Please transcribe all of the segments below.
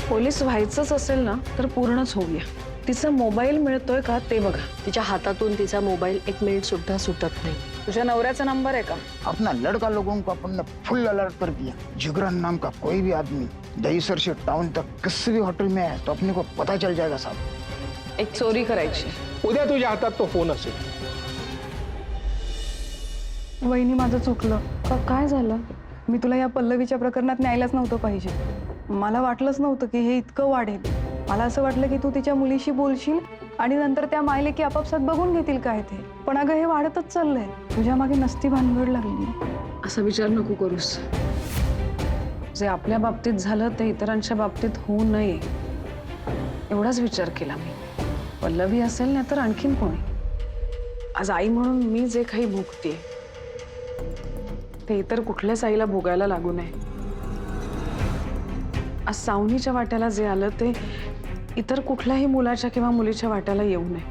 Police व्हायचंच असेल ना तर पूर्णच होऊया. तिचा मोबाईल मिळतोय का ते बघा. तिच्या हातातून तिचा मोबाईल 1 मिनिट सुद्धा सुटत नाही. तुझ्या नवऱ्याचा नंबर आहे का? अपना लड़का लोगों को अपन ने फुल अलर्ट कर दिया. जिगरान नाम का कोई भी आदमी दहीसर से टाउन तक किसी भी होटल में है तो अपने को पता चल जाएगा साहब. एक चोरी करायची. उद्या तुझ्या हातात तो फोन असेल. वहिनी माझं चुकलं. काय झालं? मी तुला या पल्लवीच्या प्रकरणात न्यायलाच नव्हतं पाहिजे. मला वाटलंच नव्हतं की हे इतकं वाढेल. मला असं वाटलं की तू तिच्या मुलीशी बोलशील आणि नंतर त्या मायले की आपापसात बघून घेतील काय ते. पण अगं हे वाढतच चाललंय. तुझ्या मागे नसती भानगड लागली. असा विचार नको करूस. जे आपल्या बाबतीत झालं ते इतरांच्या बाबतीत होऊ नये एवढाच विचार केला मी. पल्लवी असेल नाही तर आणखीन कोणी. आज आई म्हणून मी जे काही भोगते ते इतर कुठल्याच आईला भोगायला लागू नये. आज सावनीच्या वाट्याला जे आलं ते इतर कुठल्याही मुलाच्या किंवा मुलीच्या वाट्याला येऊ नये.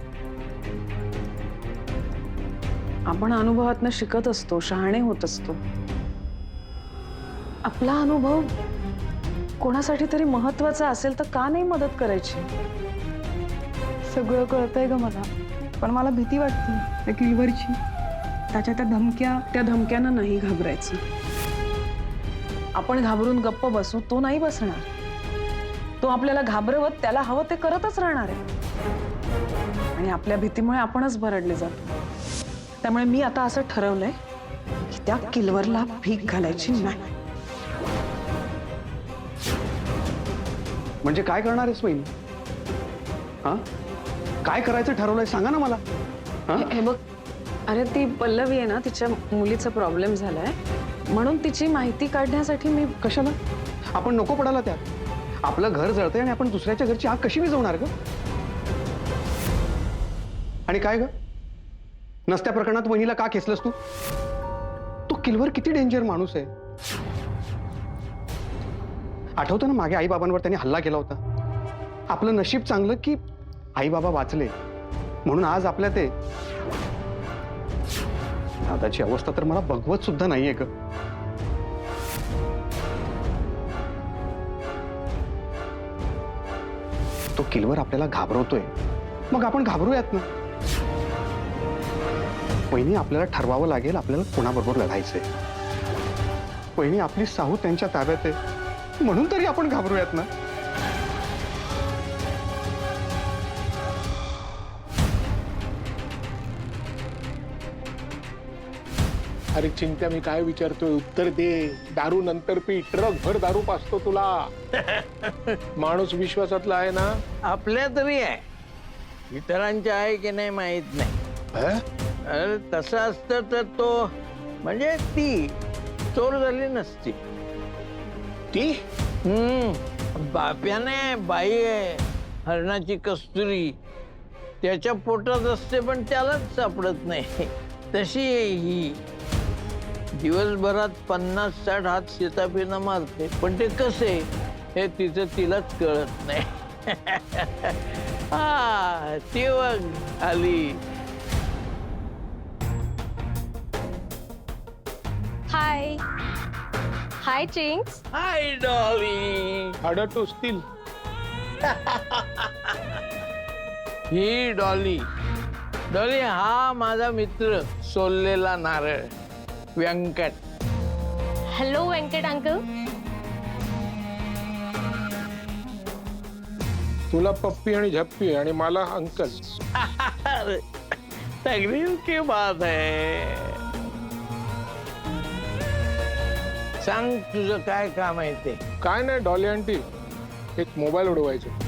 आपण अनुभवातनं शिकत असतो, शहाणे होत असतो. आपला अनुभव कोणासाठी तरी महत्वाचा असेल तर का नाही मदत करायची? सगळं कळतंय ग मला, पण मला भीती वाटते त्या किलवरची. त्याच्या त्या धमक्यानं नाही घाबरायचं. आपण घाबरून गप्प बसू तो नाही बसणार. तो आपल्याला घाबरवत त्याला हवं ते करतच राहणार आहे आणि आपल्या भीतीमुळे आपणच भरडले जातो. त्यामुळे मी आता असं ठरवलंय की त्या किलवरला भीक घालायची नाही. म्हणजे काय करणार आहेस वहिनी? हा, काय करायचं ठरवलंय सांगा ना मला. हे बघ, अरे ती पल्लवी आहे ना, तिच्या मुलीचा प्रॉब्लेम झालाय म्हणून तिची माहिती काढण्यासाठी मी. कशाला? आपण नको पडायला त्यात. आपलं घर जळतंय आणि आपण दुसऱ्याच्या घरची आग कशी विझवणार ग? आणि काय ग, नसत्या प्रकरणात वहिनीला का खेचलंस तू? तो किलवर किती डेंजर माणूस आहे. आठवतं ना मागे आई बाबांवर त्यांनी हल्ला केला होता. आपलं नशीब चांगलं की आई बाबा वाचले म्हणून आज आपल्या ते. दादाची अवस्था तर मला बघवत सुद्धा नाहीये ग. तो किलवर आपल्याला घाबरवतोय, मग आपण घाबरूयात ना. वहिनी, आपल्याला ठरवावं लागेल आपल्याला कोणाबरोबर लढायचंय. वहिनी, आपली साहू त्यांच्या ताब्यात आहे म्हणून तरी आपण घाबरूयात ना. अरे चिंत्या, मी काय विचारतोय उत्तर दे. दारू नंतर पी, ट्रक भर दारू पाचतो तुला. माणूस विश्वासातला आहे ना? आपल्या तरी आहे, इतरांच्या आहे की नाही माहित नाही. अरे तसं असतं तर तो म्हणजे ती चोर झाली नसती. ती बाप्याने बाई आहे, हरणाची कस्तुरी त्याच्या पोटात असते पण त्यालाच सापडत नाही. तशी आहे ही. दिवसभरात 50-60 हात शेताफीनं मारते, पण ते कसे हे तिचं तिलाच कळत नाही. हा ती बघ आली. हाय हाय चिंग्स. हाय डॉली. हाडं टोचतील. ही डॉली. डॉली हा माझा मित्र सोललेला नारळ व्यंकट. Hello Venkat uncle. तुला पप्पी आणि झप्पी आणि मला अंकल. तकलीफ की बात है. सांग तुझं काय काम आहे ते. काय नाही डॉली आंटी, एक मोबाईल उडवायचा.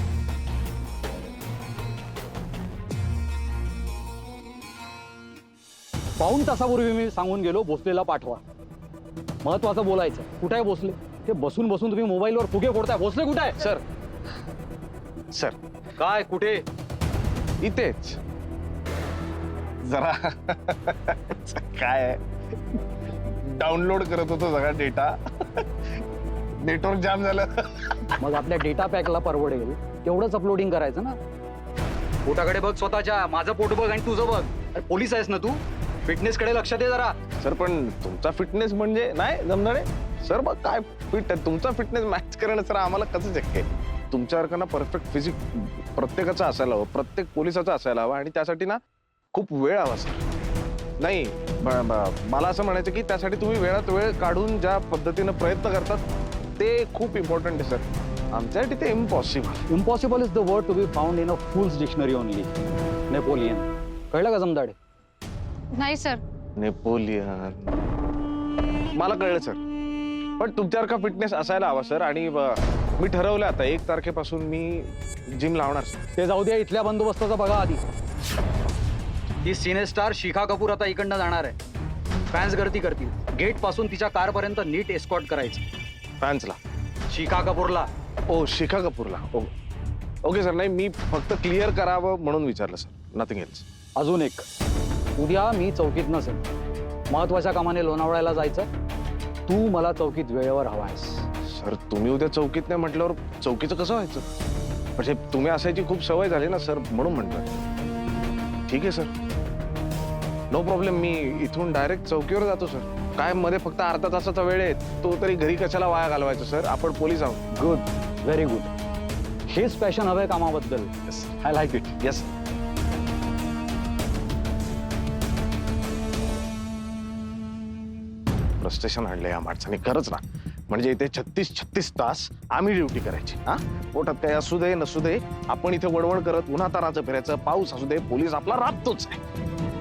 पाऊण तासापूर्वी मी सांगून गेलो भोसलेला पाठवा. महत्वाचं बोलायचं. कुठे आहे भोसले? ते बसून बसून तुम्ही मोबाईलवर फुगे फोडताय. भोसले कुठे आहे? सर, सर काय कुठे? इथेच जरा काय डाउनलोड करत होतो सगळा डेटा. नेटवर्क जाम झालं. मग आपल्या डेटा पॅकला परवडेल तेवढंच अपलोडिंग करायचं ना. पोटाकडे बघ स्वतःच्या. माझं पोट बघ आणि तुझं बघ. अरे पोलीस आहेस ना तू, फिटनेस कडे लक्ष दे जरा. सर पण तुमचा फिटनेस म्हणजे नाही जमणार आहे. सर बघ काय फिट आहे तुमचा. फिटनेस मॅच करणं सर आम्हाला कसं शक्य आहे? तुमच्यासारखं ना परफेक्ट फिजिक प्रत्येकाचा असायला हवं, प्रत्येक पोलिसाचा असायला हवा आणि त्यासाठी ना खूप वेळ हवा सर. नाही मला असं म्हणायचं की त्यासाठी तुम्ही वेळात वेळ काढून ज्या पद्धतीनं प्रयत्न करतात ते खूप इम्पॉर्टंट आहे सर. आमच्यासाठी ते impossible. Impossible is the word to be found in a fool's dictionary only. Napoleon. कळलं का जमदाडे? नाही सर. नेपोलियन मला कळलं सर, पण तुमच्यासारखा फिटनेस असायला हवा सर. आणि मी ठरवलं आता 1 तारखेपासून मी जिम लावणार सर. ते जाऊ द्या, इथल्या बंदोबस्ताचा बघा आधी. ही सिनेस्टार शिखा कपूर आता इकडनं जाणार आहे. फॅन्स गर्दी करतील. गेट पासून तिच्या कारपर्यंत नीट एस्कॉर्ट करायचं. फॅन्सला? शिखा कपूरला. ओ शिखा कपूरला. Okay sir. नाही मी फक्त क्लिअर करावं म्हणून विचारलं सर, नथिंग एल्स. अजून एक, उद्या मी चौकीत नसेल. महत्वाच्या कामाने लोणावळ्याला जायचं. तू मला चौकीत वेळेवर हवायस. सर तुम्ही उद्या चौकीत नाही म्हटल्यावर चौकीचं कसं व्हायचं? म्हणजे तुम्ही असायची खूप सवय झाली ना सर, म्हणून म्हणतोय. ठीक आहे सर, नो प्रॉब्लेम. मी इथून डायरेक्ट चौकीवर जातो सर. काय मध्ये फक्त अर्धा तासाचा वेळ आहे, तो तरी घरी कशाला वाया घालवायचा सर? आपण पोलीस आहोत. Good, very good. हेच पॅशन हवंय कामाबद्दल. I like it. Yes. Frustration आणलंय या माणसाने खरंच ना. म्हणजे इथे 36 तास आम्ही ड्युटी करायची. हा, पोटात काय असू दे नसू दे, आपण इथे वडवड करत उन्हा ताराचं फिरायचं, पाऊस असू दे, पोलीस आपला राबतोच आहे.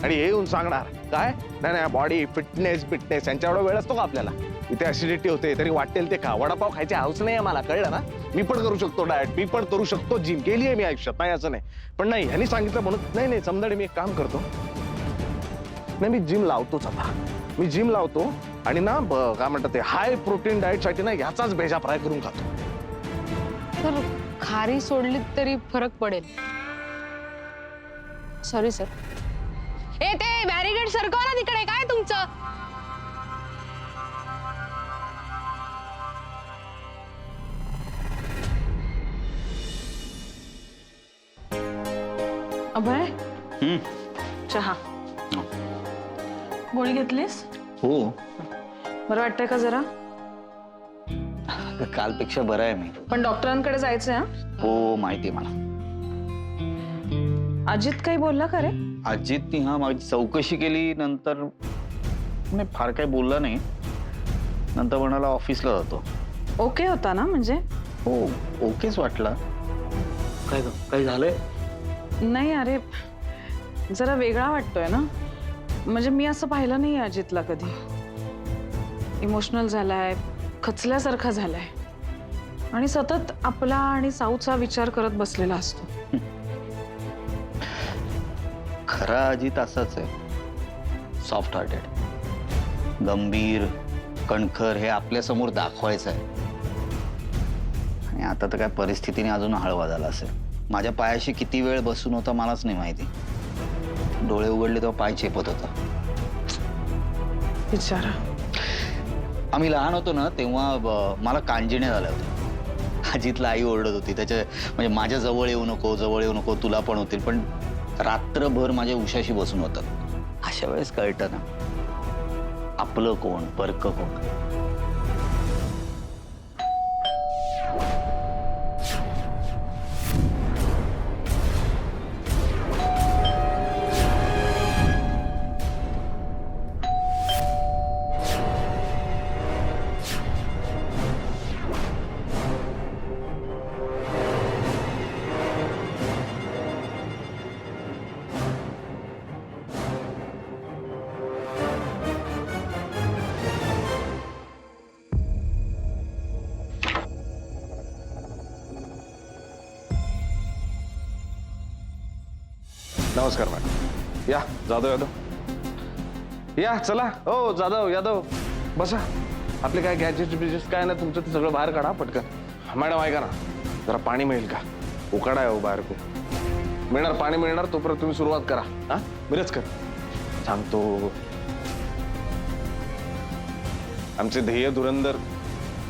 आणि हे येऊन सांगणार काय नाही बॉडी फिटनेस यांच्या एवढा वेळ असतो का आपल्याला? इथे ऍसिडिटी होते तरी वाटेल ते खा. वडापाव खायची हौस नाही मला, कळलं ना? मी पण करू शकतो डाएट, मी पण करू शकतो जिम, केली आहे मी आयुष्यात, नाही असं नाही. पण नाही, ह्यांनी सांगितलं म्हणून नाही समजाडे मी एक काम करतो. नाही मी जिम लावतोच आता. मी जिम लावतो आणि ना काय म्हणतात ते हाय प्रोटीन डाएट साठी ना ह्याचाच भेजा फ्राय करून खातो. तर खारी सोडली तरी फरक पडेल. Sorry sir. ए ते बॅरिगेड सरकवा ना तिकडे. काय तुमचं? अभय, चहा. गोळी घेतलीस? हो. बरं वाटतंय का जरा? कालपेक्षा बरं आहे मी. पण डॉक्टरांकडे जायचंय. हो माहिती आहे मला. अजित काही बोलला का रे? अजितनी माझी चौकशी केली, नंतर नाही फार काही बोलला नाही. नंतर म्हणाला ऑफिसला जातो. ओके होता ना? म्हणजे हो ओकेच वाटला. काय काही झालंय? नाही अरे, जरा वेगळा वाटतोय ना. म्हणजे मी असं पाहिलं नाही अजितला कधी. इमोशनल झालाय, खचल्यासारखा झालाय आणि सतत आपला आणि साऊथचा विचार करत बसलेला असतो. खरा अजित असाच आहे. सॉफ्ट हार्टेड, गंभीर, कणखर हे आपल्या समोर दाखवायचं आहे. आणि आता तर काय परिस्थितीने अजून हळवा झाला असेल. माझ्या पायाशी किती वेळ बसून होता मलाच नाही माहिती. डोळे उघडले तेव्हा पाय चेपत होता. बिचारा. आम्ही लहान होतो ना तेव्हा मला कांजिण्या झाल्या होत्या. अजितला आई ओरडत होती त्याच्या, म्हणजे माझ्या जवळ येऊ नको, तुला पण होतील. पण रात्रभर माझ्या उशाशी बसून होतात. अशा वेळेस कळतं ना आपलं कोण परक कोण. नमस्कार मॅडम. या जाधव या. चला. हो जाधव यादव बसा. आपले काय गॅजेट बिजेट काय ना तुमचं ते सगळं बाहेर काढा पटकन. मॅडम ऐका ना, जरा पाणी मिळेल का? उकाडा आहे हो बाहेर खूप. मिळणार, पाणी मिळणार. तोपर्यंत तुम्ही सुरुवात करा. हा मिरज कर सांगतो. आमचे ध्येय धुरंधर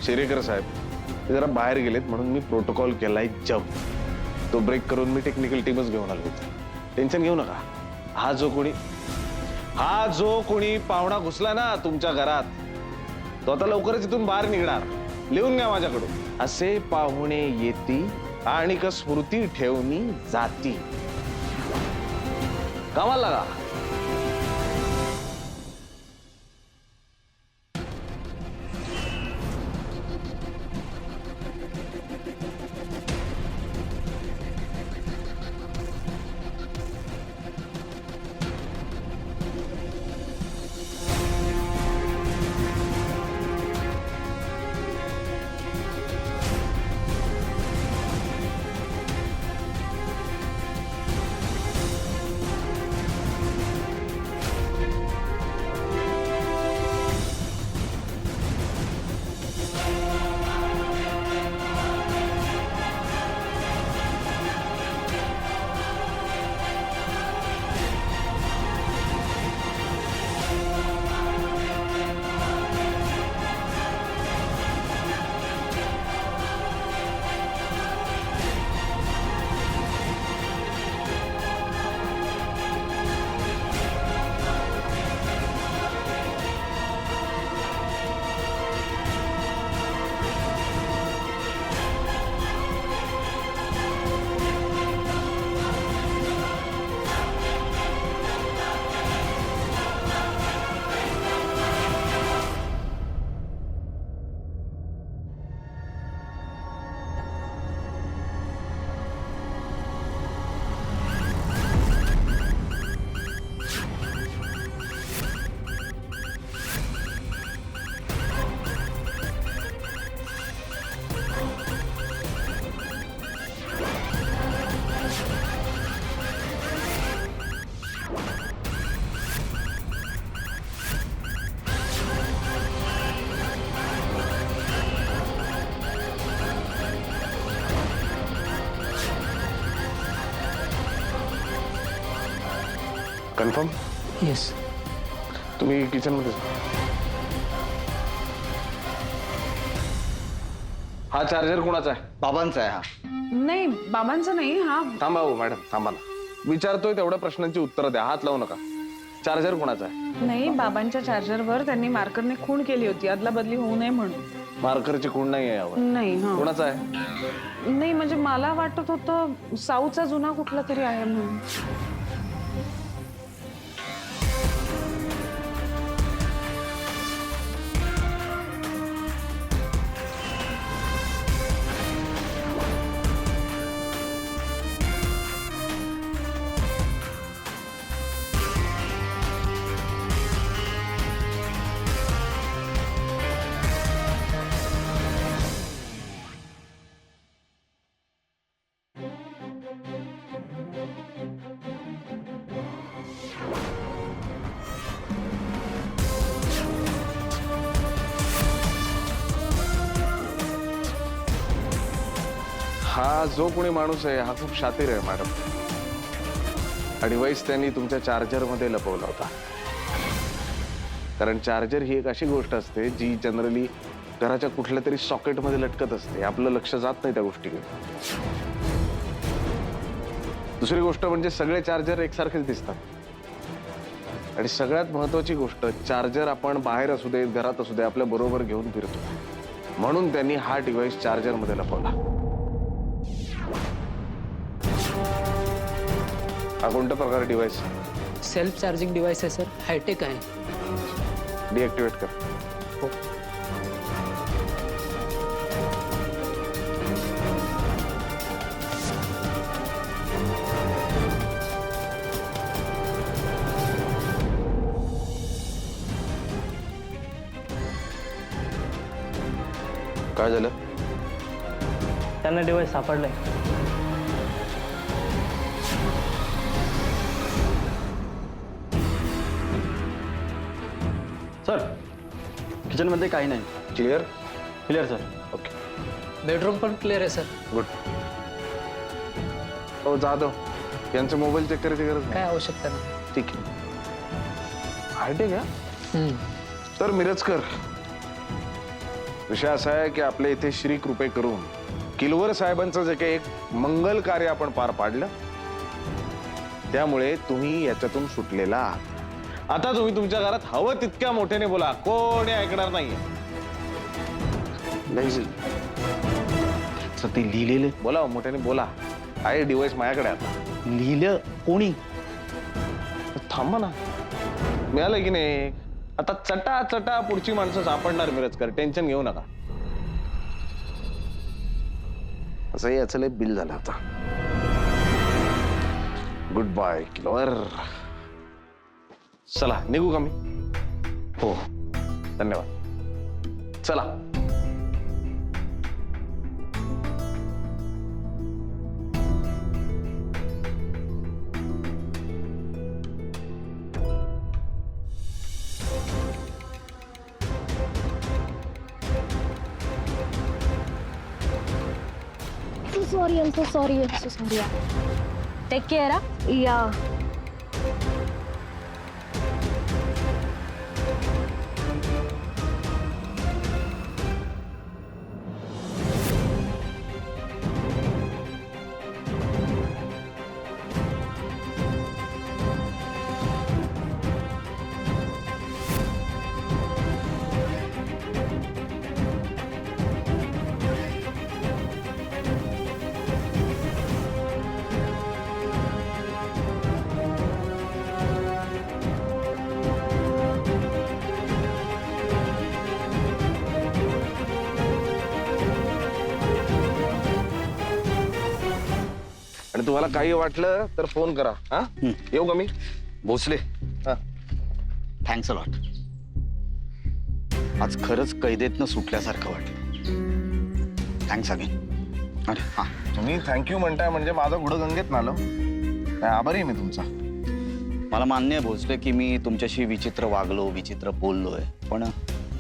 शेरेकर साहेब ते जरा बाहेर गेलेत म्हणून मी प्रोटोकॉल केलाय जब. तो ब्रेक करून मी टेक्निकल टीमच घेऊन आलो होतो. टेन्शन घेऊ नका. हा जो कोणी पाहुणा घुसला ना तुमच्या घरात तो आता लवकरच इथून बाहेर निघणार. लिहून घ्या माझ्याकडून. असे पाहुणे येती आणि का स्मृती ठेवणी जाती. कामाला लागा. कन्फर्म. येस. तुम्ही किचन मध्ये जा. हा चार्जर कोणाचा आहे? बाबांचा आहे हा. नाही बाबांचा नाही हा. थांबा हो मॅडम, थांबा ना. विचारतोय तेवढ्या प्रश्नांची उत्तरं द्या. हात लावू नका. चार्जर कोणाचा आहे? नाही बाबांच्या चार्जरवर त्यांनी मार्करने खूण केली होती अदला बदली होऊ नये म्हणून. मार्करची खूण नाही आहे यावर. नाही हा. कोणाचा आहे? नाही म्हणजे मला वाटत होतं साऊचा जुना कुठला तरी आहे म्हणून. हा जो कोणी माणूस आहे हा खूप शातीर आहे मॅडम. हा डिव्हाइस त्यांनी तुमच्या चार्जर मध्ये लपवला होता. कारण चार्जर ही एक अशी गोष्ट असते जी जनरली घराच्या कुठल्या तरी सॉकेट मध्ये लटकत असते. आपलं लक्ष जात नाही त्या गोष्टीकडे. दुसरी गोष्ट म्हणजे सगळे चार्जर एकसारखेच दिसतात. आणि सगळ्यात महत्वाची गोष्ट, चार्जर आपण बाहेर असू दे घरात असू दे आपल्या बरोबर घेऊन फिरतो. म्हणून त्यांनी हा डिव्हाइस चार्जर मध्ये लपवला. हा कोणत्या प्रकार डिव्हाइस? सेल्फ चार्जिंग डिव्हाइस आहे सर, हायटेक आहे. डिॲक्टिवेट कर. हो. काय झालं? त्यांना डिव्हाइस सापडलाय. सर किचन मध्ये काही नाही. Clear? Clear sir. Okay. Bedroom पण क्लिअर आहे सर. गुड. हो जाधव यांचे मोबाईल चेक करायची गरज काय नाही. आवश्यकता नाही. ठीक आहे. हायटेक आहे तर मिरजकर. विषय असा आहे की आपल्या इथे श्री कृपे करून किलवर साहेबांचं जे काही एक मंगल कार्य आपण पार पाडलं त्यामुळे तुम्ही याच्यातून सुटलेला आहात. आता तुम्ही तुमच्या घरात हवं तितक्या मोठ्याने बोला, कोणी ऐकणार नाहीये. असं ते लिहिलेलं बोला मोठ्याने बोला. आहे डिव्हाइस माझ्याकडे आता. लिहिलं कोणी? थांबा ना, मिळालं की नाही. आता चटा चटा पुढची माणसं सापडणार मिरजकर, टेन्शन घेऊ नका. असंही याचं बिल झालं आता. गुड बाय किलोवर. चला निघू का मी? हो. धन्यवाद. चला. I'm so sorry. Take care. Yeah. आणि तुम्हाला काही वाटलं तर फोन करा. हा येऊ का मी? भोसले, हा. Thanks a lot. आज खरंच कैदेतनं सुटल्यासारखं वाटलं. Thanks again. अरे हा, तुम्ही थँक्यू म्हणताय म्हणजे माझं गुढं गंगेत नालो. आभारी आहे मी तुमचा. मला मान्य आहे भोसले की मी तुमच्याशी विचित्र वागलो, विचित्र बोललोय, पण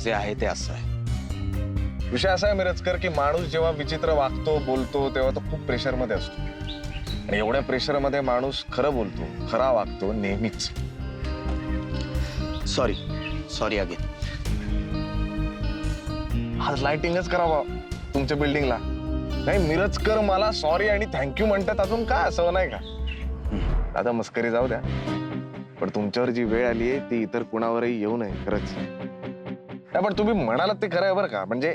जे आहे ते असं आहे. विषय असा आहे मिरजकर की माणूस जेव्हा विचित्र वागतो बोलतो तेव्हा तो खूप प्रेशरमध्ये असतो. आणि एवढ्या प्रेशरमध्ये माणूस खरं बोलतो, खरा वागतो नेहमीच. Sorry again. आज लाइटिंगच करावा तुमच्या बिल्डिंगला. नाही मिरजकर मला सॉरी आणि थँक्यू म्हणतात, अजून काय असावं नाही का? आता मस्करी जाऊ द्या, पण तुमच्यावर जी वेळ आली आहे ती इतर कुणावरही येऊ नये. खरंच नाही, पण तुम्ही म्हणालात ते खरं आहे बरं का. म्हणजे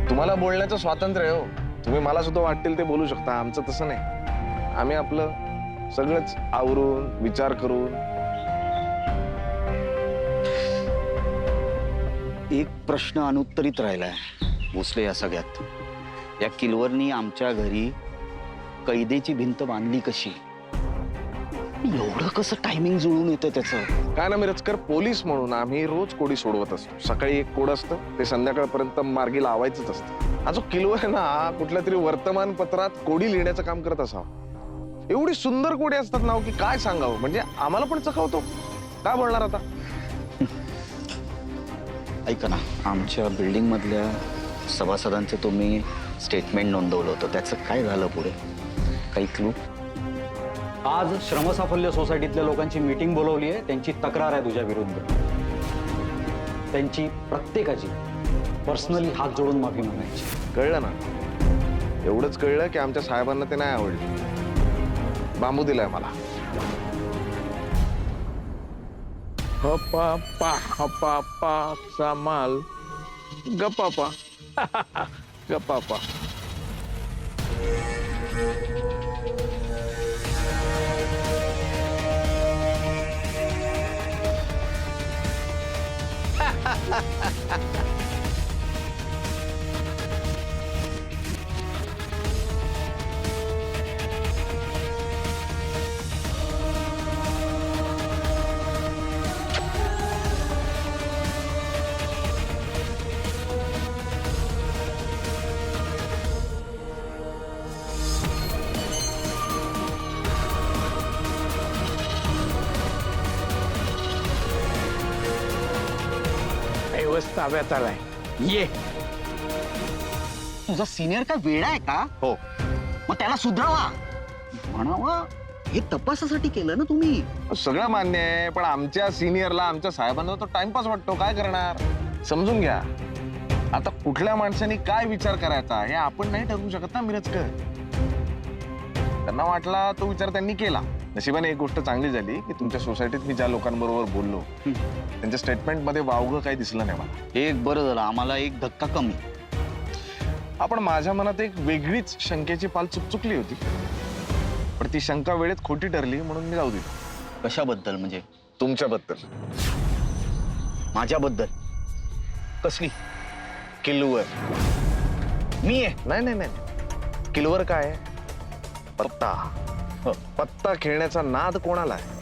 तुम्हाला बोलण्याचं स्वातंत्र्य आहे हो. तुम्ही मला सुद्धा वाटतील ते बोलू शकता. आमचं तसं नाही. आम्ही आपलं सगळंच आवरून विचार करून. एक प्रश्न अनुत्तरित राहिलाय भोसले या सगळ्यात. या किलवरनी आमच्या घरी कैदेची भिंत बांधली कशी? एवढं कसं टायमिंग जुळून येतं त्याचं? काय ना मिरजकर, पोलीस म्हणून आम्ही रोज कोडी सोडवत असतो. सकाळी एक कोड असतं, ते संध्याकाळपर्यंत मार्गी लावायचंच असतं. हा जो किलवर आहे ना, कुठल्या तरी वर्तमानपत्रात कोडी लिहिण्याचं काम करत असावं. एवढी सुंदर कोडी असतात ना की काय सांगावं. म्हणजे आम्हाला पण चकावतो. काय बोलणार आता? ऐका ना, आमच्या बिल्डिंग मधल्या सभासदांचं तुम्ही स्टेटमेंट नोंदवलं होतं, त्याचं काय झालं पुढे? काही क्लू? आज श्रमसाफल्य सोसायटीतल्या लोकांची मीटिंग बोलवली आहे. त्यांची तक्रार आहे तुझ्या विरुद्ध. त्यांची प्रत्येकाची पर्सनली हात जोडून माफी मागायची. कळलं ना? एवढंच कळलं की आमच्या साहेबांना ते नाही आवडलं. बांबू दिलाय मला. हपापा हपापा सामाल गपापा गपापा. ताब्यात आलाय. ये. तुझा सिनियर काय वेडा आहे का? हो. मग त्याला सुधरावा म्हणावा. हे तपासासाठी केलं ना तुम्ही? सगळं मान्य आहे, पण आमच्या सिनियरला, आमच्या साहेबांना तो टाइमपास वाटतो. काय करणार? समजून घ्या. आता कुठल्या माणसाने काय विचार करायचा हे आपण नाही ठरवू शकत ना मिरजकर. त्यांना वाटला तो विचार त्यांनी केला. नशिबाने एक गोष्ट चांगली झाली की तुमच्या सोसायटीत मी ज्या लोकांबरोबर बोललो त्यांच्या स्टेटमेंट मध्ये वावगं काही दिसलं नाही मला. एक बरं झालं, आम्हाला एक धक्का कमी. आपण माझ्या मनात एक वेगळीच शंकेची पाल चुकचुकली होती, पण ती शंका वेळेत खोटी ठरली म्हणून मी जाऊ दिली. कशाबद्दल म्हणजे? तुमच्याबद्दल. माझ्याबद्दल? कसली? किल्लूवर. मी आहे? नाही नाही नाही, किल्लूवर काय आहे? पत्ता. पत्ता खेळण्याचा नाद कोणाला आहे?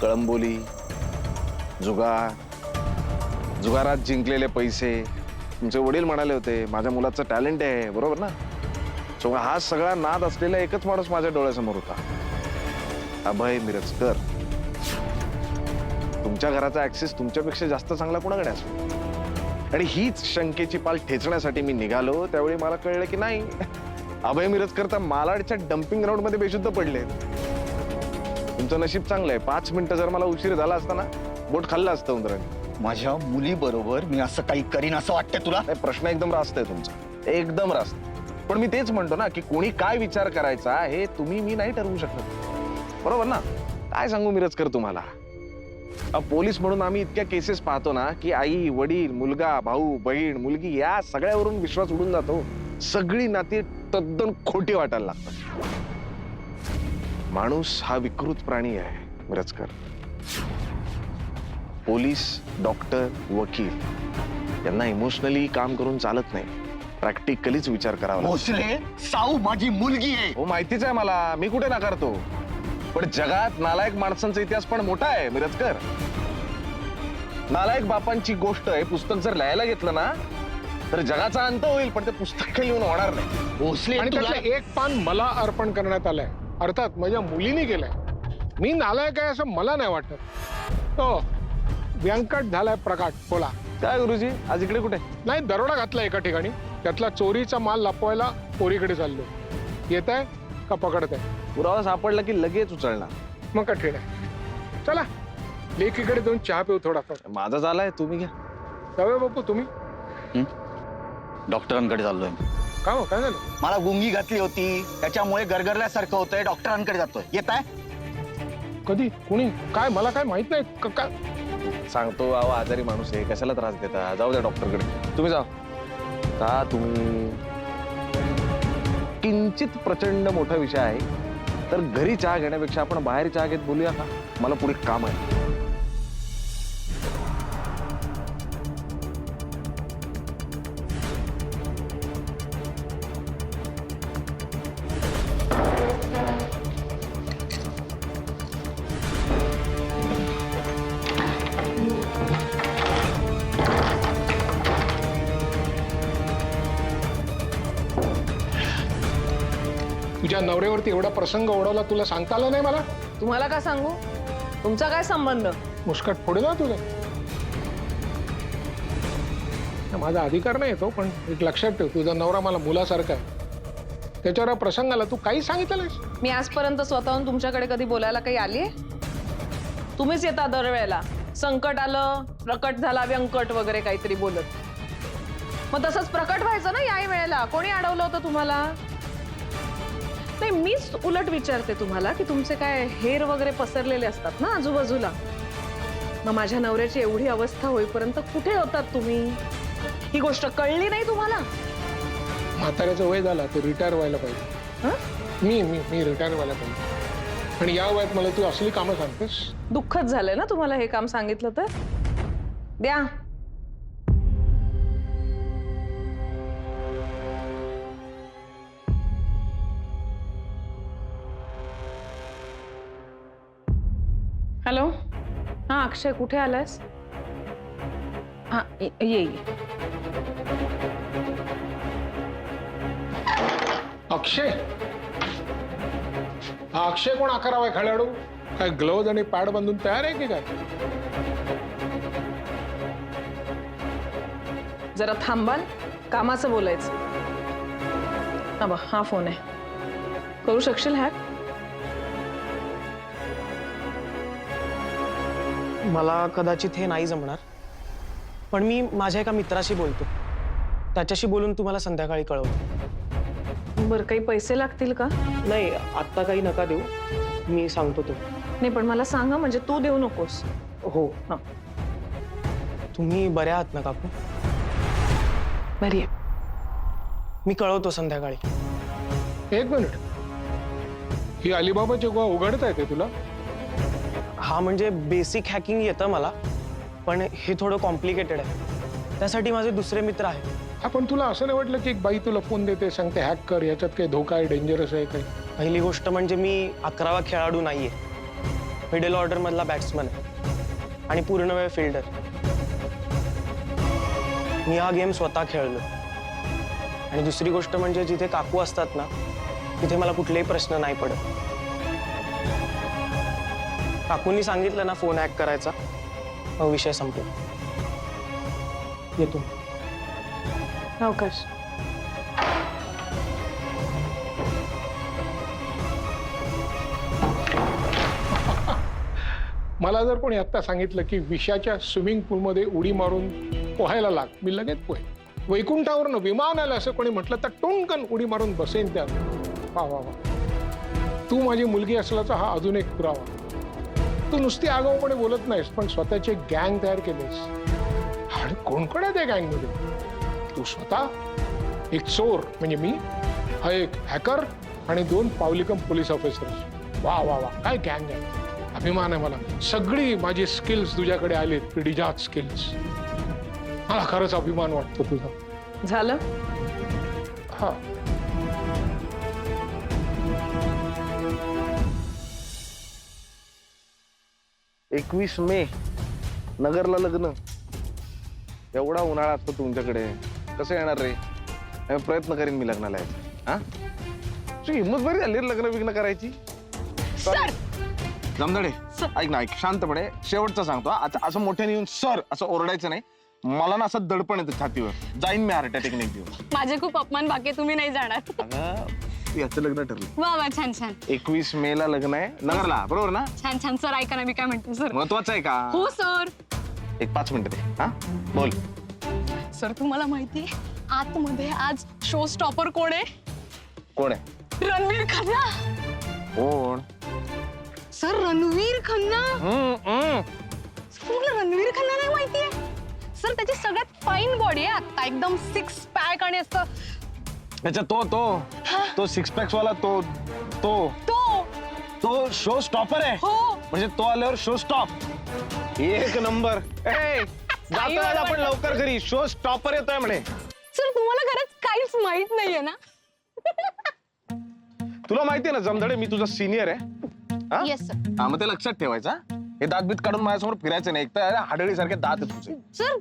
कळंबोली, जुगार, जुगारात जिंकलेले पैसे. तुमचे वडील म्हणाले होते माझ्या मुलाचं टॅलेंट आहे, बरोबर ना? सो हा सगळा नाद असलेला एकच माणूस माझ्या डोळ्यासमोर होता, अभय मिरजकर. तुमच्या घराचा ऍक्सेस तुमच्यापेक्षा जास्त चांगला कोणाकडे असतो? आणि हीच शंकेची पाल ठेचण्यासाठी मी निघालो. त्यावेळी मला कळलं की नाही, अभय मिरजकर तर मालाडच्या डम्पिंग ग्राउंड मध्ये बेशुद्ध पडले. तुमचं नशीब चांगलं आहे, 5 मिनिटं जर मला उशीर झाला असता ना, बोट खाल्लं असतं उंदराने. माझ्या मुलीबरोबर मी असं काही करीन असं वाटतंय तुला? नाही, प्रश्न एकदम रास्त आहे तुमचा, एकदम रास्त. पण मी तेच म्हणतो ना की कोणी काय विचार करायचा हे तुम्ही मी नाही ठरवू शकत, बरोबर ना? काय सांगू मिरजकर तुम्हाला, पोलीस म्हणून आम्ही इतक्या केसेस पाहतो ना की आई वडील मुलगा भाऊ बहीण मुलगी या सगळ्यावरून विश्वास उडून जातो. सगळी नाती तद्दन खोटी वाटायला लागतात. माणूस हा विकृत प्राणी आहे मिरजकर. पोलीस, डॉक्टर, वकील यांना इमोशनली काम करून चालत नाही, प्रॅक्टिकलीच विचार करावा लागतो. भोसले, साऊ माझी मुलगी आहे. हो माहितीच आहे मला, मी कुठे नाकारतो, पण जगात नालायक माणसांचा इतिहास पण मोठा आहे मिरजकर. नालायक बापांची गोष्ट आहे पुस्तक जर लिहायला घेतलं ना तर जगाचा अंत होईल, पण ते पुस्तक काही लिहून होणार नाही. भोसले, आणि तुला त्यातलं एक पान मला अर्पण करण्यात आलंय, अर्थात माझ्या मुलीने केलंय. मी नालायक आहे असं मला नाही वाटत. तो व्यंकट झालाय प्रकाट. बोला. काय गुरुजी, आज इकडे कुठे? नाही, दरोडा घातला एका ठिकाणी, त्यातला चोरीचा माल लपवायला पोरीकडे चाललो. येत आहे का पकडत आहे? पुरावा सापडला की लगेच उचलणार. मग कठीण आहे. चला लेकीकडे जाऊन चहा पिऊ थोडाफार. माझा झालाय, तुम्ही घ्या. जाऊया बापू. तुम्ही डॉक्टरांकडे चाललोय. का हो, काय झालं? मला गुंगी घातली होती, त्याच्यामुळे गरगरल्यासारखं होतंय, डॉक्टरांकडे जातोय. येत आहे? कधी? कुणी? काय? मला काय माहित नाही. काय सांगतो अहो, आजारी माणूस आहे, कशाला त्रास देता? जाऊ द्या डॉक्टरकडे. तुम्ही जा तुम्ही. किंचित प्रचंड मोठा विषय आहे, तर घरी चहा घेण्यापेक्षा आपण बाहेर चहा घेत बोलूया का? मला पुढे काम आहे. तुझ्या नवऱ्यावरती एवढा प्रसंग ओढवला, तुला सांगता आलं नाही मला? तुम्हाला काय सांगू? तुमचा काय संबंध? मुस्कट फोडे ना तुझं. माझा अधिकार नाही येतो, पण एक लक्षात ठेव, तुझा नवरा मला मुलासारखा आहे. त्याच्यावर हा प्रसंग आला, तू काही सांगितलं नाहीस. मी आजपर्यंत स्वतःहून तुमच्याकडे कधी बोलायला काही आलीये? तुम्हीच येता दरवेळेला. संकट आलं, प्रकट झाला व्यंकट वगैरे काहीतरी बोलत. मग तसंच प्रकट व्हायचं ना याही वेळेला. कोणी अडवलं होतं तुम्हाला? नाही, मीच उलट विचारते तुम्हाला की तुमचे काय हेर वगैरे पसरलेले असतात ना आजूबाजूला. मग माझ्या नवऱ्याची एवढी अवस्था होईपर्यंत कुठे होतात तुम्ही? ही गोष्ट कळली नाही तुम्हाला? म्हाताऱ्याचं वय झाला, तू रिटायर व्हायला पाहिजे. हं? मी रिटायर व्हायला पाहिजे. आणि या वयात मला तू असली कामं सांगतेस? दुःखच झालंय ना तुम्हाला हे काम सांगितलं तर? द्या. हॅलो. हा अक्षय, कुठे आलायस? हा ये. अक्षय? हा अक्षय कोण आकारावा आहे खेळाडू? काय ग्लोव्ह आणि पॅड बांधून तयार आहे की काय? जरा थांबाल, कामाचं बोलायचं. हा फोन आहे. करू शकशील हॅक? मला कदाचित हे नाही जमणार, पण मी माझ्या एका मित्राशी बोलतो. त्याच्याशी बोलून तुम्हाला संध्याकाळी कळवतो. बरं, काही पैसे लागतील का? नाही, आत्ता काही नका देऊ, मी सांगतो तो. नाही, पण मला सांगा, म्हणजे तू देऊ नकोस. हो. हा. तुम्ही बऱ्या आहात ना काकू? बरी आहे. मी कळवतो संध्याकाळी. एक मिनिट, ही अलिबाबाची गुहा उघडता येते तुला? हा म्हणजे बेसिक हॅकिंग येतं मला, पण हे थोडं कॉम्प्लिकेटेड आहे. त्यासाठी माझे दुसरे मित्र आहेत. आपण तुला असं नाही वाटलं की एक बाई तुला फोन देते, सांगते हॅक कर, याच्यात काही धोका आहे, डेंजरस आहे काही? पहिली गोष्ट म्हणजे मी 11वा खेळाडू नाहीये, मिडल ऑर्डर मधला बॅट्समन आहे आणि पूर्ण वेळ फिल्डर. मी हा गेम स्वतः खेळलो. आणि दुसरी गोष्ट म्हणजे जिथे काकू असतात ना, तिथे मला कुठलेही प्रश्न नाही पडत. काकूंनी सांगितलं ना फोन हॅक करायचा, मग विषय संपला. येतो. अवकाश. मला जर कोणी आत्ता सांगितलं की विषाच्या स्विमिंग पूलमध्ये उडी मारून पोहायला लाग, मी लगेच पोहे. वैकुंठावरनं विमान आलं असं कोणी म्हटलं तर टोंकन उडी मारून बसेन त्यात. वा वा वा, तू माझी मुलगी असल्याचा हा अजून एक पुरावा. तू नुसती आगाऊपणे बोलत नाहीस, पण स्वतःचे गँग तयार केलेस. आणि कोण कोण आहे त्या गँगमध्ये? तू स्वतः, एक चोर म्हणजे मी, हा एक हॅकर आणि 2 पावलिकम पोलीस ऑफिसर्स. वा वा वा, काय गँग आहे. अभिमान आहे मला. सगळी माझी स्किल्स तुझ्याकडे आलेत, पिढीजात स्किल्स. मला खरंच अभिमान वाटतो तुझा. झालं? हा. एकवीस मे नगरला लग्न. एवढा उन्हाळा असतो तुमच्याकडे, कसं येणार रे? प्रयत्न करीन मी लग्नाला यायचं. हा, तुझी हिंमत बरी झाली रे लग्न विग्न करायची. सर जमदडे, ऐक ना, ऐक शांतपणे. शेवटचं सांगतो, आता असं मोठ्याने येऊन सर असं ओरडायचं नाही. मला ना असं दडपण येतं छातीवर. जाईन मी हार्ट अटॅक नाही देऊन. माझे खूप अपमान बाकी, तुम्ही नाही जाणार. अगं, याचं लग्न ठरलं. वा वा, छान छान. 21 मे ला लग्न आहे नगरला, बरोबर ना? छान छान सर. ऐका ना, मी काय म्हणते सर. महत्वाचं आहे का? हो सर. एक 5 मिनिटं दे. हा, बोल. सर तुम्हाला माहितीये आतमध्ये आज शो स्टॉपर कोण आहे? कोण आहे? रणवीर खन्ना. कोण? सर रणवीर खन्ना. तुम्हाला रणवीर खन्ना नाही माहितीये? सर त्याची सगळ्यात फाईन बॉडी आहे आता, एकदम 6 पॅक आणि असं. अच्छा, तो 6 पॅक्स वाला, तो तो तो तो शो स्टॉपर आहे. हो. म्हणजे तो आल्यावर शो स्टॉप. एक नंबर. जातो आज आपण लवकर घरी, शो स्टॉपर येतोय म्हणे. सर तुम्हाला खरंच काहीच माहित नाहीये ना? तुला माहितीये ना जमधडे, मी तुझा सिनियर आहे. Yes sir. हा, मग ते लक्षात ठेवायचा. हे दात बीत काढून माझ्यासमोर फिरायचं नाही. एक तर हाडळी सारखे दात आहेत तुझे. सर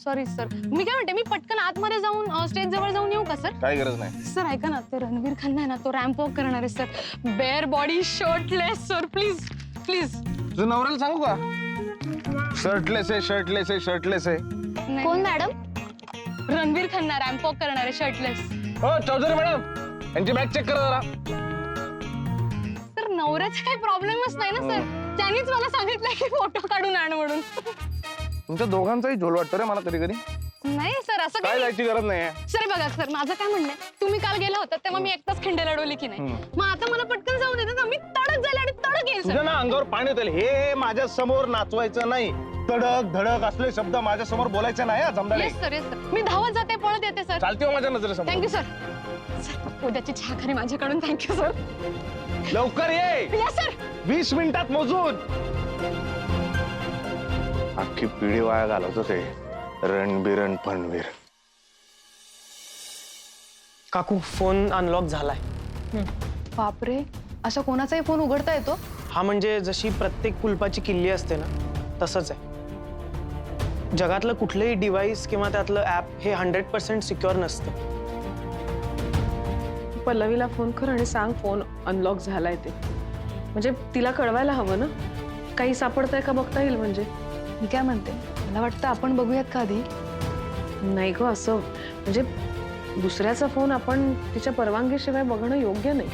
सॉरी सर, मी काय म्हणते, मी पटकन आतमध्ये जाऊन स्टेज जवळ जाऊन येऊ का सर? काही गरज नाही. सर ऐका ना, ते रणवीर खन्ना आहे ना, तो रॅम्प वॉक करणार आहे sir. Bare body shirtless sir, please please. तुझं नवऱ्याला सांगू का? शर्टलेस आहे, शर्टलेस आहे, शर्टलेस आहे. कोण madam? Ranveer Khanna ramp walk करणार आहे शर्टलेस. हो चौधरी मॅडम, यांची बॅग चेक करा जरा. सर नवऱ्याचा काही प्रॉब्लेमच नाही ना सर. त्यांनीच मला सांगितलं की फोटो काढून आण म्हणून. तुमच्या दोघांचाही झोल वाटतो रे मला कधी कधी. नाही सर, असं काय काही जायची गरज नाही. सर बघा सर, माझं काय म्हणणं आहे, तुम्ही काल गेला होता तेव्हा मी एकटाच खिंडे लढवली की नाही, मग आता मला पटकन जाऊ देतात ना, मी तडक जाईल आणि तडक येईल तुझ्या सर. ना अंगावर पाणी येईल. हे माझ्या समोर नाचवायचं नाही. तडक धडक असले शब्द माझ्या समोर बोलायचे नाही. Jamdade. Yes sir, yes sir. मी धावत जाते, पळत येते सर. चालते हो माझ्या नजरेसमोर. Thank you sir. सर उद्याची चहा खरी माझ्याकडून. Thank you sir. लवकर ये. Yes sir. 20 मिनिटात मोजून. अख्खी पिढी वाया घालवतो ते रणबिरण फणवीर. काकू फोन अनलॉक झालाय. बापरे, असा कोणाचाही फोन उघडता येतो? हा म्हणजे जशी प्रत्येक कुलपाची किल्ली असते ना, तसंच आहे. जगातलं कुठलंही डिव्हाइस किंवा त्यातलं ऍप हे 100% सिक्युअर नसतं. पल्लवीला फोन कर आणि सांग फोन अनलॉक झालाय ते. म्हणजे तिला कळवायला हवं ना, काही सापडतंय का बघता येईल. म्हणजे मी काय म्हणते, मला वाटतं आपण बघूयात का आधी? नाही ग, असं म्हणजे दुसऱ्याचा फोन आपण तिच्या परवानगीशिवाय बघणं योग्य नाही.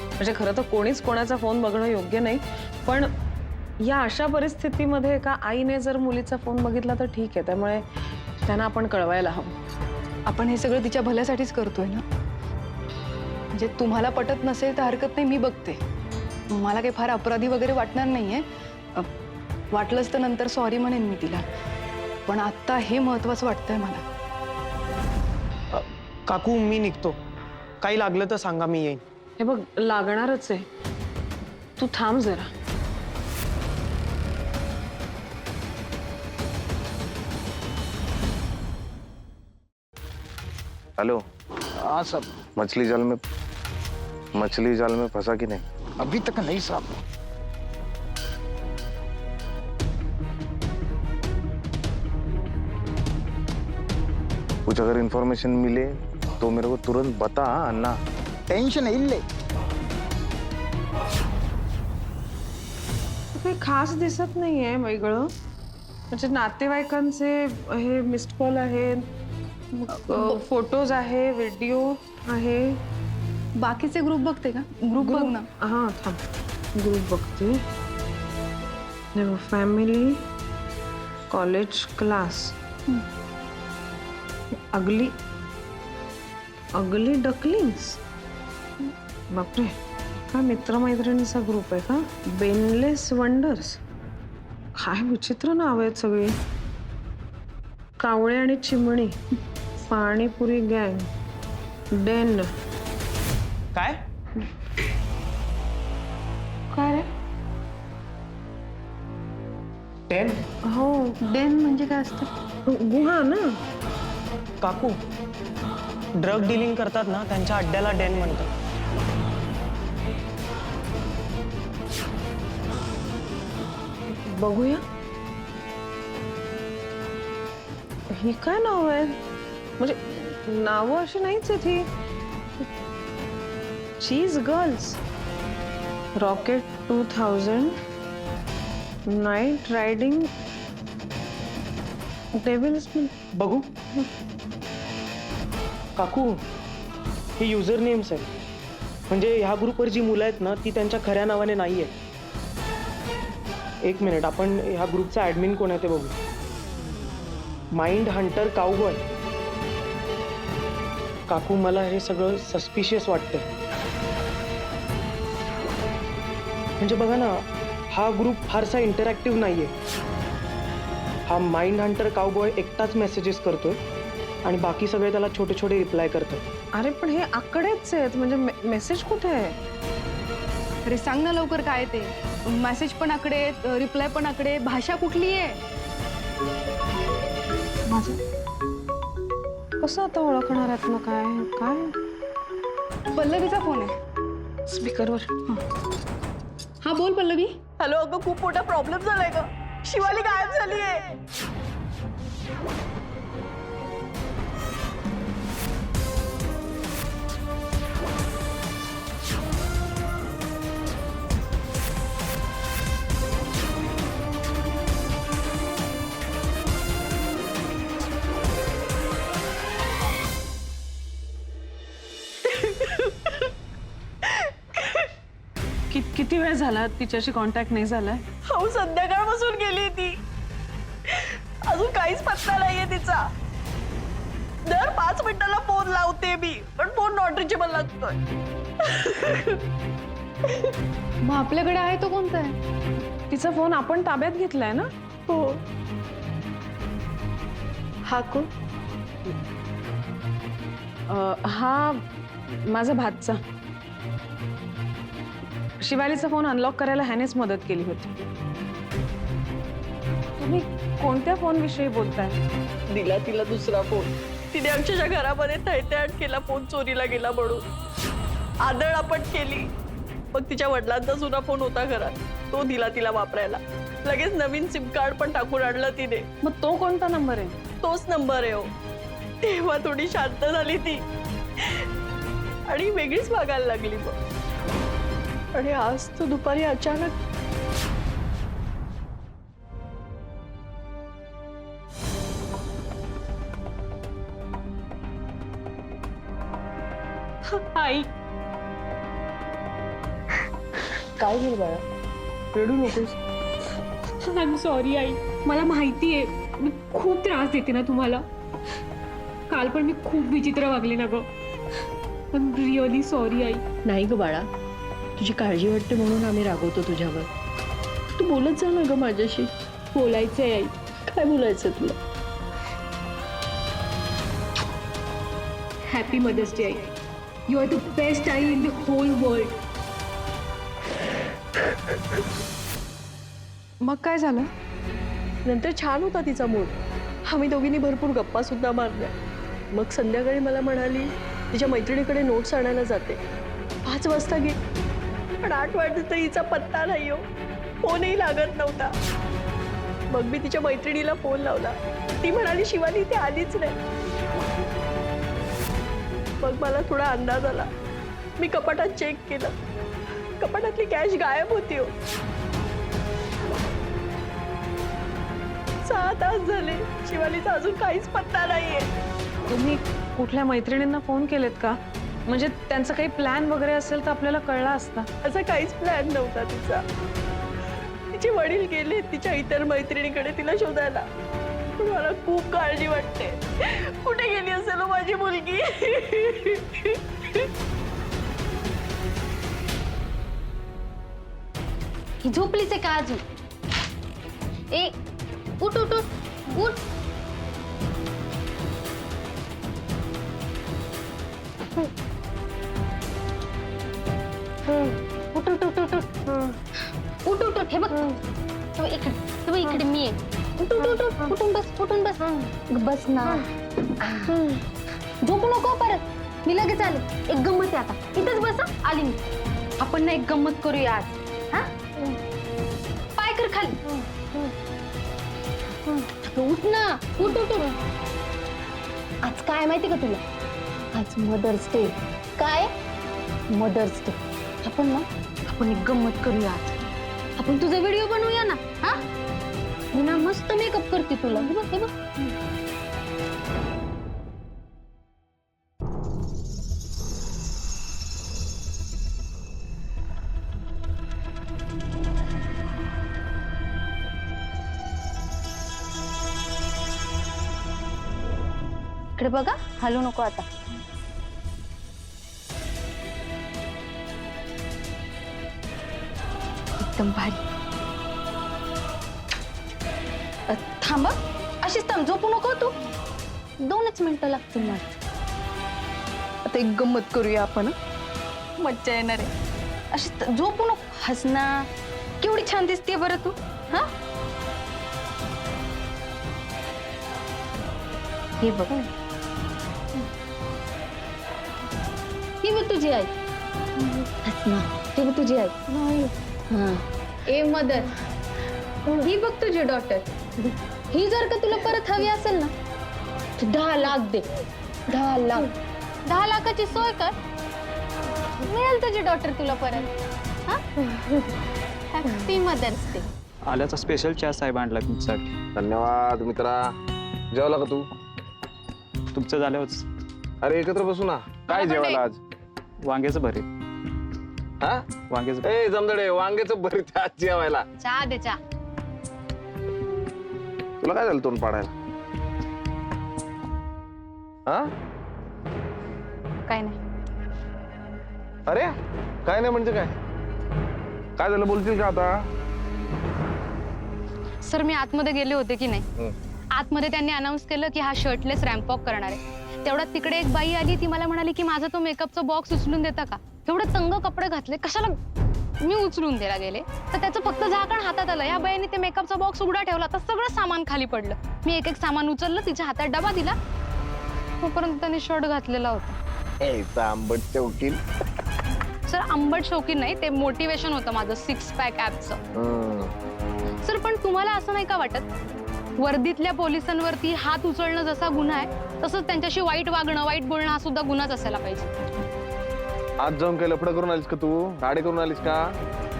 म्हणजे खरं तर कोणीच कोणाचा फोन बघणं योग्य नाही, पण या अशा परिस्थितीमध्ये एका आईने जर मुलीचा फोन बघितला तर ठीक आहे. त्यामुळे त्यांना आपण कळवायला हवं. आपण हे सगळं तिच्या भल्यासाठीच करतोय ना. म्हणजे तुम्हाला पटत नसेल तर हरकत नाही, मी बघते. मला काही फार अपराधी वगैरे वाटणार नाहीये. वाटलंच तर नंतर सॉरी म्हणेन मी तिला, पण आत्ता हे महत्वाचं वाटतंय मला. काकू मी निघतो, काही लागलं तर सांगा, मी येईन. हे बघ, लागणारच आहे. तू थांब जरा. हेलो, हाँ साहब, मछली जाल में फंसा कि नहीं? अभी तक नहीं साहब. कुछ अगर इंफॉर्मेशन मिले तो मेरे को तुरंत बता अन्ना. टेन्शन इल्ले. काही खास दिसत नाहीये वेगळं. म्हणजे नातेवाईकांचे हे मिस्ड कॉल आहेत, फोटोज आहे, व्हिडिओ आहे. बाकीचे ग्रुप बघते का? ग्रुप बघ ना. हा थांब, ग्रुप बघते. फॅमिली, कॉलेज, क्लास, अगली डकलिंग्स. बापरे, काय मित्रमैत्रिणीचा ग्रुप आहे का? बेनलेस वंडर्स. काय विचित्र नाव आहेत सगळी. कावळे आणि चिमणी, पाणीपुरी गँग, डेन. काय? काय रे? 10? हो, डेन म्हणजे काय असतं? गुहा ना. काकू, ड्रग डिलिंग करतात ना, त्यांच्या अड्ड्याला डेन म्हणतात. बघूया. ही काय नाव आहे? म्हणजे नावं अशी नाहीच आहेत ही. Cheese girls, rocket 2000, night riding, devils. बघू. काकू, हे युजर नेम्स आहेत. म्हणजे ह्या ग्रुपवर जी मुलं आहेत ना, ती त्यांच्या खऱ्या नावाने नाही आहेत. एक मिनिट, आपण ह्या ग्रुपचा ऍडमिन कोण आहे ते बघू. Mind Hunter cowboy. काकू, मला हे सगळं सस्पिशियस वाटतं. म्हणजे बघा ना, हा ग्रुप फारसा इंटरॅक्टिव्ह नाहीये. हा माइंड हंटर काउबॉय एकटाच मेसेजेस करतोय आणि बाकी सगळे त्याला छोटे छोटे रिप्लाय करतात. अरे पण हे आकडेच आहेत, म्हणजे मेसेज कुठे आहे? अरे सांग ना लवकर काय ते. मेसेज पण आकडे, रिप्लाय पण आकडे, भाषा कुठली आहे? कसं आता ओळखणार आहेत ना? काय पल्लवीचा फोन आहे. स्पीकरवर. हा बोल पल्लवी. हॅलो, अगं खूप मोठा प्रॉब्लेम झालाय ग. शिवाली गायब झाली आहे. किती वेळ झाला तिच्याशी कॉन्टॅक्ट नाही झालाय? हो, संध्याकाळपासून गेली ती. अजून काहीच पत्ता नाहीये तिचा. दर 5 मिनिटाला फोन लावते मी, पण फोन नॉट रिचेबल लागतोय. मग आपल्याकडे आहे तो कोणता आहे? तिचा फोन आपण ताब्यात घेतलाय ना? हो. हा कोण? हा माझा भाचा. शिवालीचा फोन अनलॉक करायला ह्यानेच मदत केली होती. तुम्ही कोणत्या फोन विषयी बोलताय? दिला तिला दुसरा फोन. तिने अक्षरशः घरामध्ये तळतळ केला, फोन चोरीला गेला म्हणून. आदळआपट केली. मग तिच्या वडिलांचा जुना फोन होता घरात, तो दिला तिला वापरायला. लगेच नवीन सिम कार्ड पण टाकून आणलं तिने. मग तो कोणता नंबर आहे? तोच नंबर आहे. हो, तेव्हा थोडी शांत झाली ती आणि वेगळीच वागायला लागली. मग आणि आज तो दुपारी अचानक आई, काय झालं बाळा? रडू नकोस. I am sorry I. मला माहिती आहे मी खूप त्रास देते ना तुम्हाला. काल पण मी खूप विचित्र वागले ना ग. पण रिअली सॉरी आई. नाही ग बाळा, तुझी काळजी वाटते म्हणून आम्ही रागवतो तुझ्यावर. तू बोलत जा ना ग माझ्याशी. बोलायचंय आई. काय बोलायचं तुला? हॅपी मदर्स डे आई. यू आर द बेस्ट आई इन द होल वर्ल्ड. मग काय झालं? नंतर छान होता तिचा मूड. आम्ही दोघींनी भरपूर गप्पा सुद्धा मारल्या. मग संध्याकाळी मला म्हणाली तिच्या मैत्रिणीकडे नोट्स आणायला जाते. 5 वाजता गेली, पण 8 वाजता हिचा पत्ता नाही हो. फोनही लागत नव्हता. मग मी तिच्या मैत्रिणीला फोन लावला. ती म्हणाली शिवानी ती आलीच नाही. मग मला थोडा अंदाज आला. मी कपाटात चेक केलं. कपाटातली कॅश गायब होती हो. 6 तास झाले, शिवानीचा अजून काहीच पत्ता नाहीये. तुम्ही कुठल्या मैत्रिणींना फोन केलेत का? म्हणजे त्यांचा काही प्लॅन वगैरे असेल तर आपल्याला कळला असता. असा काहीच प्लॅन नव्हता तिचा. तिचे वडील गेले तिच्या इतर मैत्रिणीकडे तिला शोधायला. पण मला खूप काळजी वाटते. कुठे गेली असेल हो माझी मुलगी? ही झोपलीच आहे का अजून? ए उठ उठ उठ उठ. उठ उठ उठ उठ उठ उठ उठ. हे बघ इकडे इकडे मी आहे. उठ उठ उठ उठ. उठून बस बस ना. झोपू नको परत. मी लगेच आले. एक गंमत आहे आता. इथंच बस. आली मी. आपण ना एक गंमत करूया आज. हा पाय कर खाली. उठ ना. उठ उठ उठ. आज काय माहिती का तुला? आज मदर्स डे. काय मदर्स डे? आपण एक गंमत करूया आज. आपण तुझा व्हिडिओ बनवूया ना. हा मी ना मस्त मेकअप करते तुला. हे बघ हे बघ. इकडे बघा. हलू नको आता. एकदम भारी. थांब. अशीच थांब. झोपू नको तू. 2च मिनिटं लागतील मला. आता एक गंमत करूया आपण. मज्जा येणार आहे. अशीच झोपू नको. हस ना. केवढी छान दिसते बरं तू. हा हे बघ. ही बघ तुझी आई. हस ना. हे बघ तुझी आई. हा ए मदर. ही बघ तुझी डॉटर. ही जर का तुला परत हवी असेल ना तर 10 लाख दे. 10 लाख. 10 लाखाची सोय कर. मिळेल तुझी डॉटर तुला परत. हा हॅपी मदर्स डे. आल्याचा स्पेशल चहा साहेब आणला तुमच्यासाठी. धन्यवाद मित्रा. जेवला का तू? तुमचं झाल्यावरच. अरे एकत्र बसू ना. काय जेवायला आज? वांग्याचं भरीत. हा वांग्याचं. ए जमदडे वांग्याचं भरीत आज जेवायला. चहा दे चहा. तुला काय झालं तोंड पाडायला? हा काय नाही. अरे काय नाही म्हणजे काय? काय झालं बोलतील का आता? सर मी आतमध्ये गेले होते की नाही. आतमध्ये त्यांनी अनाऊन्स केलं की हा शर्टलेस रॅम्प वॉक करणार आहे. तेवढ्यात तिकडे एक बाई आली. ती मला म्हणाली की माझा तो मेकअपचा बॉक्स उचलून देता का? तेवढे तंग कपडे घातले. कशाला मी उचलून द्यायला गेले तर त्याचं फक्त झाकण हातात आलं. या बाईने ते मेकअपचा बॉक्स उघडा ठेवला तर सगळं सामान खाली पडलं. मी एक एक सामान उचललं. तिच्या हातात डबा दिला. तोपर्यंत त्यांनी शर्ट घातलेला होता. आंबट चौकील. सर आंबट शौकीन नाही. ते मोटिवेशन होतं माझं 6 पॅक ॲपचं. सर पण तुम्हाला असं नाही का वाटत वर्दीतल्या पोलिसांवरती हात उचलणं जसा गुन्हा आहे तसंच त्यांच्याशी वाईट वागणं वाईट बोलणं हा सुद्धा गुन्हाच असायला पाहिजे. आज जाऊन काय लफडं करून आलीस का तू? गाडी करून आलीस का?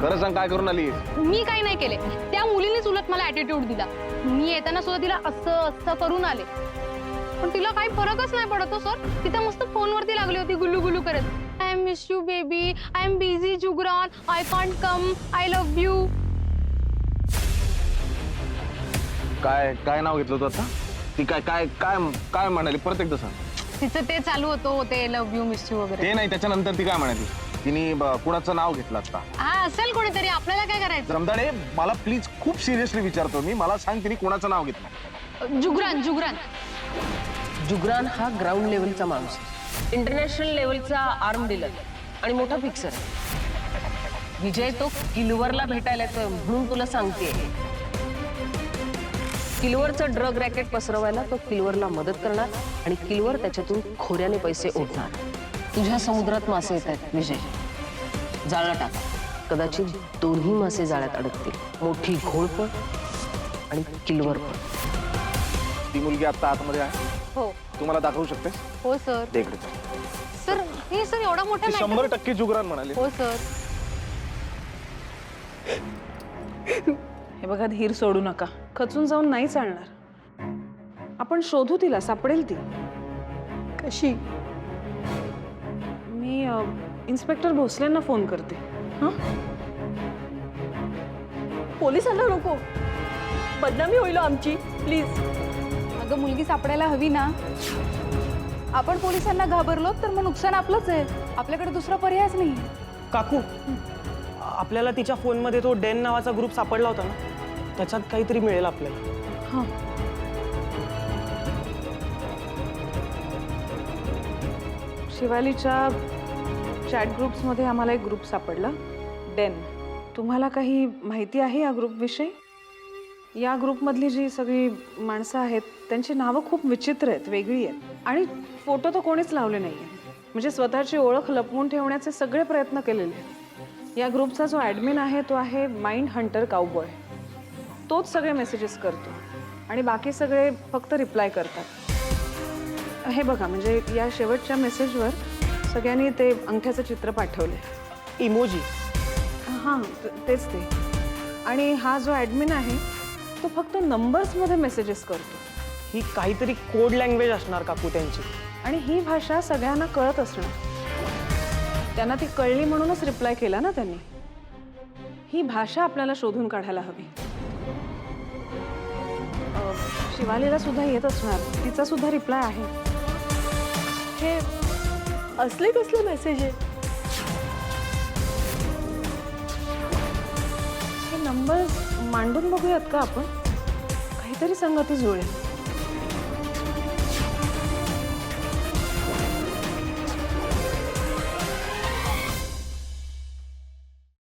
खरं सांग काय करून आलीस? मी काही नाही केले. त्या मुलीनेच उलट मला ॲटिट्यूड दिला. मी येताना सुद्धा तिला असं असं करून आले. पण तिला काही फरकच नाही पडत हो सर. तिथे मस्त फोनवरती लागली होती गुल्लू गुल्लू करत. I miss you baby. I am busy Jugran. I can't come. I love you. काय काय नाव घेतलं तू आता? ती काय काय काय काय म्हणाली? परत एकदा सांग. तिचं ते चालू होतं ते लव्ह यू मिस यू वगैरे. ते नाही त्याच्यानंतर ती काय म्हणाली? तिने कुणाचं नाव घेतलं आता? हा असेल कोणीतरी. आपल्याला काय करायचं? रमदाडे मला प्लीज खूप सिरियसली विचारतो मी. मला सांग तिने कुणाचं नाव घेतलं? जुगरान. जुगरान जुगरान हा ग्राउंड लेवलचा माणूस आहे. इंटरनॅशनल लेवलचा आर्म डीलर आणि मोठा फिक्सर. विजय तो किलवरला भेटायला येतोय म्हणून तुला सांगते. किलवरचं ड्रग रॅकेट पसरवायला तो किलवरला मदत करणार आणि किलवर त्याच्यातून खोऱ्याने पैसे ओढणार. तुझ्या समुद्रात मासे येत आहेत विजय, जाळं टाक. कदाचित दोन्ही मासे जाळ्यात अडकतील, मोठी घोळ पण आणि किलवर पण. ती मुलगी आता आतमध्ये आहे, हो तुम्हाला दाखवू शकते. हो सर. दे इकडे. सर हे सर एवढा मोठा ती matter- 100% जुगरान म्हणाले. हो सर. हे बघा, धीर सोडू नका. खचून जाऊन नाही चालणार. आपण शोधू तिला, सापडेल ती. कशी? मी इन्स्पेक्टर भोसलेंना फोन करते. हां, पोलिसांना नको, बदनामी होईल आमची. प्लीज. अगं मुलगी सापडायला हवी ना. आपण पोलिसांना घाबरलो तर मग नुकसान आपलंच आहे. आपल्याकडे दुसरा पर्यायच नाही. काकू आपल्याला तिच्या फोनमध्ये तो डेन नावाचा ग्रुप सापडला होता ना, त्याच्यात काहीतरी मिळेल आपल्याला. हां. शिवालीच्या चॅट ग्रुप्समध्ये आम्हाला एक ग्रुप सापडला, डेन. तुम्हाला काही माहिती आहे या ग्रुपविषयी? या ग्रुपमधली जी सगळी माणसं आहेत त्यांची नावं खूप विचित्र आहेत, वेगळी आहेत. आणि फोटो तर कोणीच लावले नाही आहे. म्हणजे स्वतःची ओळख लपवून ठेवण्याचे सगळे प्रयत्न केलेले आहेत. या ग्रुपचा जो ॲडमिन आहे तो आहे माइंड हंटर काउबॉय. तोच सगळे मेसेजेस करतो आणि बाकी सगळे फक्त रिप्लाय करतात. हे बघा, म्हणजे या शेवटच्या मेसेजवर सगळ्यांनी ते अंगठ्याचं चित्र पाठवले. इमोजी. हां, तेच ते. आणि हा जो ॲडमिन आहे तो फक्त नंबर्समध्ये मेसेजेस करतो. ही काहीतरी कोड लँग्वेज असणार काकू त्यांची. आणि ही भाषा सगळ्यांना कळत असणार. त्यांना ती कळली म्हणूनच रिप्लाय केला ना त्यांनी. ही भाषा आपल्याला शोधून काढायला हवी. शिवालीला सुद्धा येत असणार, तिचा सुद्धा रिप्लाय आहे. हे असले कसले मेसेज आहे? हे नंबर्स मांडून बघूयात का आपण? काहीतरी संगती जुळेल.